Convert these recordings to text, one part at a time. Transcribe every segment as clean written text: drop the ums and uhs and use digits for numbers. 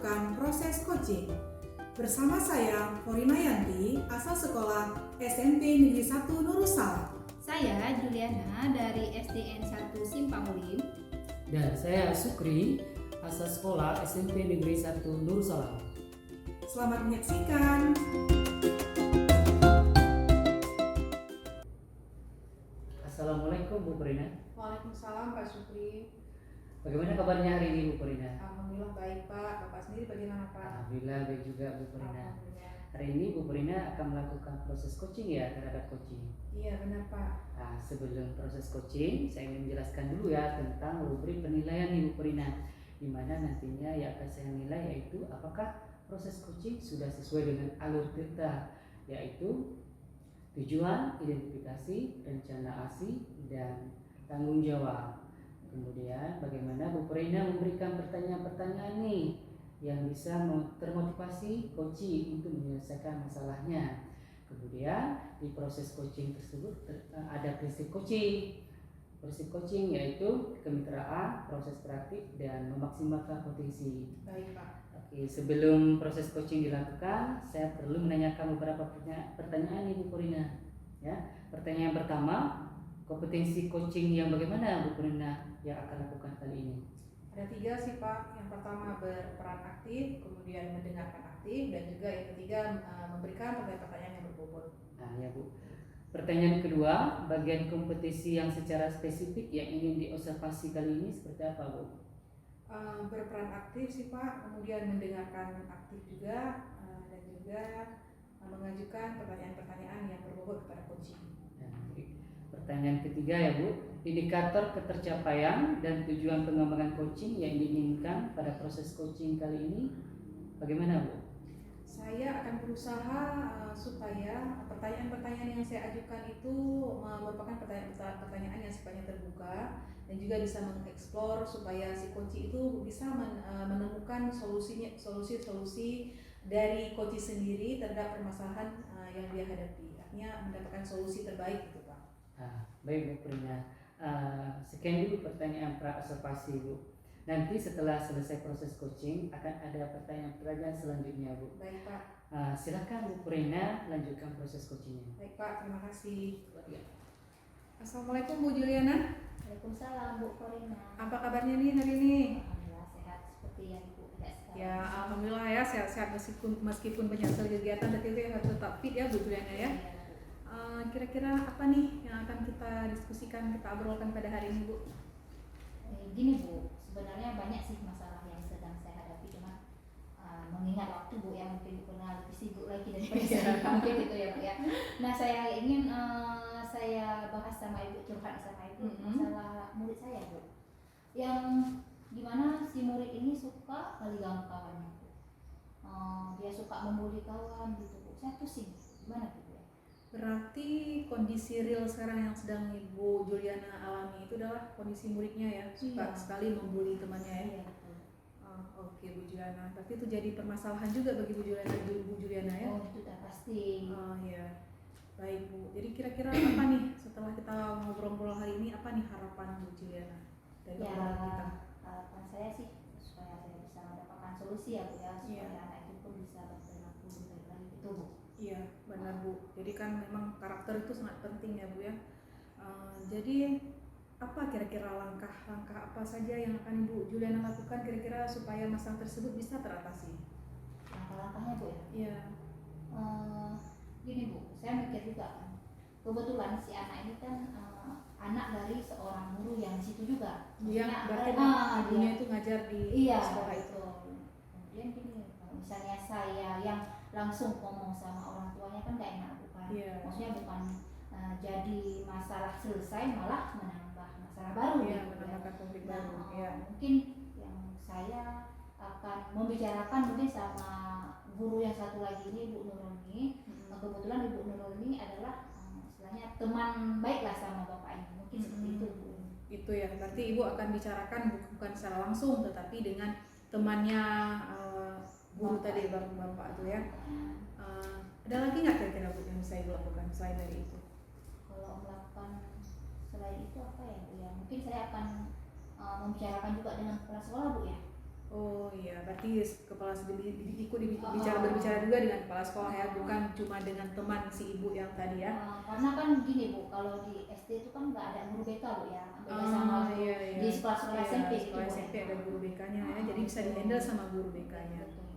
melakukan proses coaching. Bersama saya, Korina Yanti, asal sekolah SMP Negeri 1 Nurul-Salam. Saya Juliana dari SDN 1 Simpang 5. Dan saya Sukri, asal sekolah SMP Negeri 1 Nurul-Salam. Selamat menyaksikan. Assalamualaikum Bu Korina. Waalaikumsalam Pak Sukri. Bagaimana kabarnya hari ini Bu Korina? Alhamdulillah baik Pak. Bapak sendiri bagaimana Pak? Alhamdulillah baik juga Bu Korina. Alhamdulillah. Hari ini Bu Korina akan melakukan proses coaching ya terhadap coaching. Iya benar Pak. Nah, sebelum proses coaching, saya ingin menjelaskan dulu ya tentang rubrik penilaian nih Bu Korina, di mana nantinya yang akan saya nilai yaitu apakah proses coaching sudah sesuai dengan alur kita, yaitu tujuan, identifikasi, rencana aksi, dan tanggung jawab. Kemudian bagaimana Bu Korina memberikan pertanyaan-pertanyaan nih yang bisa termotivasi coaching untuk menyelesaikan masalahnya. Kemudian di proses coaching tersebut ada prinsip coaching. Prinsip coaching yaitu kemitraan, proses praktik, dan memaksimalkan potensi. Baik Pak. Oke, sebelum proses coaching dilakukan, saya perlu menanyakan beberapa pertanyaan Ibu Korina. Ya, pertanyaan pertama, kompetensi coaching yang bagaimana Bu Korina yang akan lakukan kali ini? Ada 3 sih Pak. Yang pertama berperan aktif, kemudian mendengarkan aktif, dan juga yang ketiga memberikan pertanyaan-pertanyaan yang berbobot. Nah ya Bu. Pertanyaan kedua, bagian kompetensi yang secara spesifik yang ingin diobservasi kali ini seperti apa Bu? Berperan aktif sih Pak, kemudian mendengarkan aktif juga, dan juga mengajukan pertanyaan-pertanyaan yang berbobot kepada coaching. Nah, pertanyaan ketiga ya Bu, indikator ketercapaian dan tujuan pengembangan coaching yang diinginkan pada proses coaching kali ini bagaimana Bu? Saya akan berusaha supaya pertanyaan-pertanyaan yang saya ajukan itu merupakan pertanyaan yang sifatnya terbuka dan juga bisa mengeksplor supaya si coach itu bisa menemukan solusi dari coach sendiri terhadap permasalahan yang dia hadapi. Artinya mendapatkan solusi terbaik gitu Pak. Baik Bu Korina. Sekian dulu pertanyaan pra-observasi Bu. Nanti setelah selesai proses coaching akan ada pertanyaan-pertanyaan selanjutnya Bu. Baik Pak. Silakan Bu Korina lanjutkan proses coachingnya. Baik Pak, terima kasih. Ya. Assalamualaikum Bu Juliana. Waalaikumsalam Bu Korina. Apa kabarnya nih hari ini? Alhamdulillah sehat seperti yang Ibu lihat sekarang. Ya alhamdulillah ya sehat-sehat meskipun banyak kegiatan tapi harus tetap fit ya Bu Juliana ya. Kira-kira apa nih yang akan kita diskusikan, kita obrolkan pada hari ini Bu? Gini Bu, sebenarnya banyak sih masalah yang sedang saya hadapi, cuma mengingat waktu Bu yang mungkin pernah lebih sibuk lagi daripada saya mungkin gitu ya Bu ya. Nah saya ingin saya bahas sama Ibu, curhat sama Ibu masalah murid saya Bu, yang dimana si murid ini suka kali ganggu kawannya Bu. Dia suka membuli kawan gitu Bu, saya pusing, gimana Bu? Berarti kondisi real sekarang yang sedang Ibu Juliana alami itu adalah kondisi muridnya ya, suka sekali membuli temannya ya. Iya betul. Oke Bu Juliana, berarti itu jadi permasalahan juga bagi Bu Juliana ya? Oh itu udah pasti. Ya, baik Bu. Jadi kira-kira apa nih setelah kita ngobrol-ngobrol hari ini, apa nih harapan Bu Juliana dari obrolan kita? Harapan saya sih supaya saya bisa mendapatkan solusi ya Bu ya, supaya anak itu pun bisa berperilaku lebih baik gitu Bu. Iya benar Bu, jadi kan memang karakter itu sangat penting ya Bu ya. Jadi apa kira-kira langkah-langkah apa saja yang akan Ibu Juliana lakukan kira-kira supaya masalah tersebut bisa teratasi? Langkah-langkahnya Bu ya? Iya. Gini Bu, saya mikir juga kan, kebetulan si anak ini kan anak dari seorang guru yang di situ juga. Iya, berarti ibunya itu ngajar di sekolah itu. Kemudian gini, misalnya saya yang langsung ngomong sama orang tuanya kan gak enak bukan? Yeah. Maksudnya bukan jadi masalah selesai malah menambah masalah baru ya, gitu menambahkan konflik baru. Mungkin yang saya akan membicarakan mungkin sama guru yang satu lagi ini Bu Nurul ini. Kebetulan Ibu Nurul ini adalah istilahnya teman baik lah sama bapak ini, mungkin seperti itu Bu. Itu ya, berarti Ibu akan bicarakan bukan secara langsung tetapi dengan temannya guru tadi bapak itu ya. Ada lagi nggak kira-kira Bu yang bisa Ibu lakukan selain dari itu? Kalau melakukan selain itu apa ya Bu ya? Mungkin saya akan membicarakan juga dengan kepala sekolah Bu ya. Oh iya, berarti kepala berbicara juga dengan kepala sekolah ya, bukan cuma dengan teman si ibu yang tadi ya. Karena kan gini Bu, kalau di SD itu kan nggak ada guru BK Bu ya, beda sama Iya, iya. di sekolah-sekolah Iya, SMP gitu sekolah Bu. SMP ada guru BK-nya ya, jadi bisa Betul. di-handle sama guru BK-nya. Betul.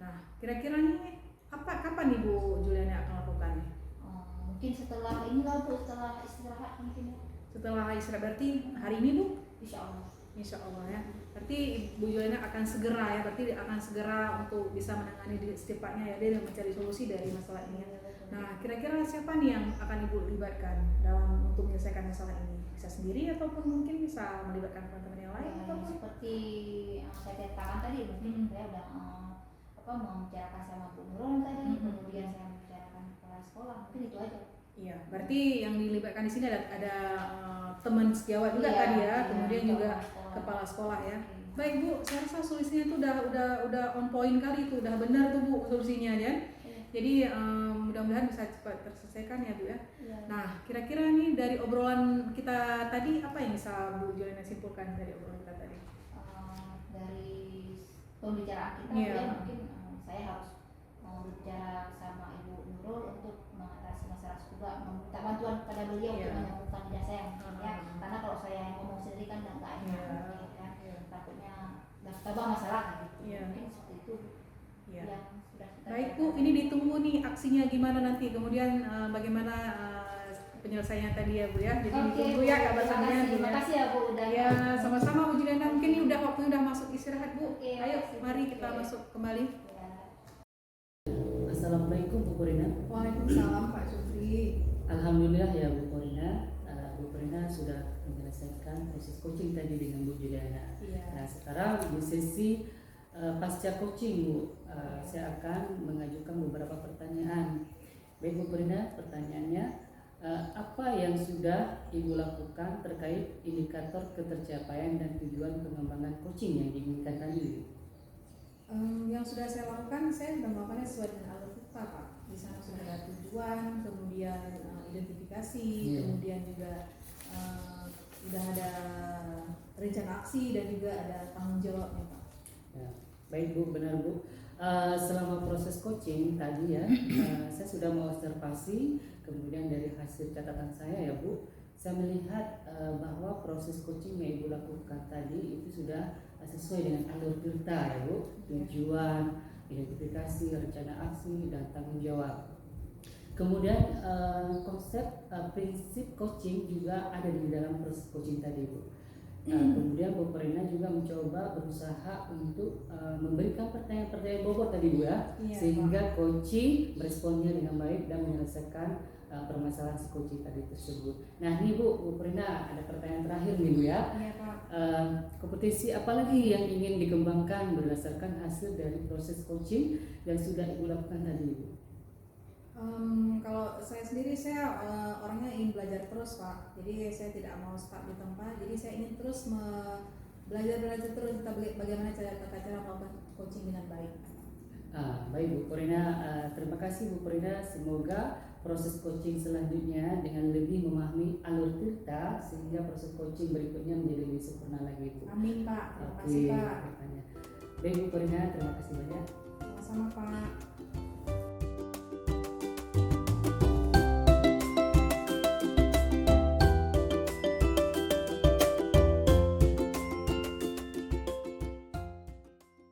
Nah, kira-kira nih kapan nih Bu Juliana akan lakukan nih? Mungkin setelah inilah Bu, setelah istirahat mungkin ya. Setelah istirahat berarti hari ini Bu? Insya Allah. Insya Allah ya. Berarti Bu Juliana akan segera ya, berarti akan segera untuk bisa menangani secepatnya ya, dia dan mencari solusi dari masalah ini. Nah, kira-kira siapa nih yang akan Ibu libatkan dalam untuk menyelesaikan masalah ini? Bisa sendiri ataupun mungkin bisa melibatkan teman-teman yang lain? Ya, Ataupun seperti saya ceritakan tadi, mungkin saya udah membicarakan sama Bu Nurul tadi, kemudian saya membicarakan kepala sekolah, mungkin itu aja. iya, berarti yang dilibatkan di sini ada teman sejawat juga tadi ya, kemudian juga kepala sekolah ya. Baik Bu, saya rasa solusinya itu udah on point kali itu, udah benar tuh Bu solusinya ya. Jadi mudah-mudahan bisa cepat terselesaikan ya Bu ya. Nah, kira-kira nih dari obrolan kita tadi apa yang bisa Bu Juliana simpulkan dari obrolan kita tadi? Dari pembicaraan kita Iya. ya, mungkin saya harus berbicara sama Ibu Nurul untuk mengatasi masalah juga, meminta bantuan kepada beliau Iya. untuk menyambungkan lidah saya mungkin ya, karena kalau saya yang ngomong sendiri kan nggak enak Iya. mungkin ya, Iya. takutnya tambah masalah gitu. Iya. Mungkin seperti itu Iya. yang sudah kita Baik Bu, bicarakan. ini ditunggu nih aksinya gimana nanti, kemudian bagaimana penyelesaiannya tadi ya Bu ya. Jadi ditunggu ya kabar selanjutnya Bu terima ya. kasih ya Bu udah. Ya, sama-sama Bu Juliana. Mungkin ini waktunya udah masuk istirahat Bu. Oke, Ayo, makasih, Bu. mari kita Oke. masuk kembali. Ya. Assalamualaikum Bu Korina. Waalaikumsalam Pak Supri. Alhamdulillah ya Bu Korina. Bu Korina sudah menyelesaikan proses coaching tadi dengan Bu Juliana. Iya. Nah sekarang di sesi pasca coaching Bu, saya akan mengajukan beberapa pertanyaan. Baik Bu Korina, pertanyaannya apa yang sudah Ibu lakukan terkait indikator ketercapaian dan tujuan pengembangan coaching yang diinginkan tadi? Yang sudah saya lakukan, saya sudah melakukannya sesuai dengan alur kita Pak. Di sana sudah ada tujuan, kemudian identifikasi, Iya. kemudian juga sudah ada rencana aksi dan juga ada tanggung jawabnya Pak. Ya, baik Bu, benar Bu. Selama proses coaching tadi ya, saya sudah mengobservasi, kemudian dari hasil catatan saya ya Bu, saya melihat bahwa proses coaching yang Ibu lakukan tadi itu sudah sesuai dengan alur kita ya Bu, tujuan, identifikasi, rencana aksi, dan tanggung jawab. Kemudian konsep prinsip coaching juga ada di dalam proses coaching tadi Bu. Kemudian Bu Korina juga mencoba berusaha untuk memberikan pertanyaan-pertanyaan bobot tadi Bu ya, Iya, sehingga coaching meresponnya dengan baik dan menyelesaikan permasalahan si coaching tadi tersebut. Nah ini Bu Korina ada pertanyaan terakhir nih Bu ya. Iya Pak. Kompetensi apa lagi yang ingin dikembangkan berdasarkan hasil dari proses coaching yang sudah Ibu lakukan tadi Bu? Kalau saya sendiri, saya orangnya ingin belajar terus Pak. Jadi saya tidak mau stuck di tempat. Jadi saya ingin terus belajar terus tentang bagaimana cara melakukan coaching dengan baik. Baik Bu Korina, terima kasih Bu Korina. Semoga proses coaching selanjutnya dengan lebih memahami alur kita sehingga proses coaching berikutnya menjadi lebih sempurna lagi Bu. Amin Pak. Terima Oke, kasih Pak. Baik Bu Korina, terima kasih banyak. Sama-sama Pak.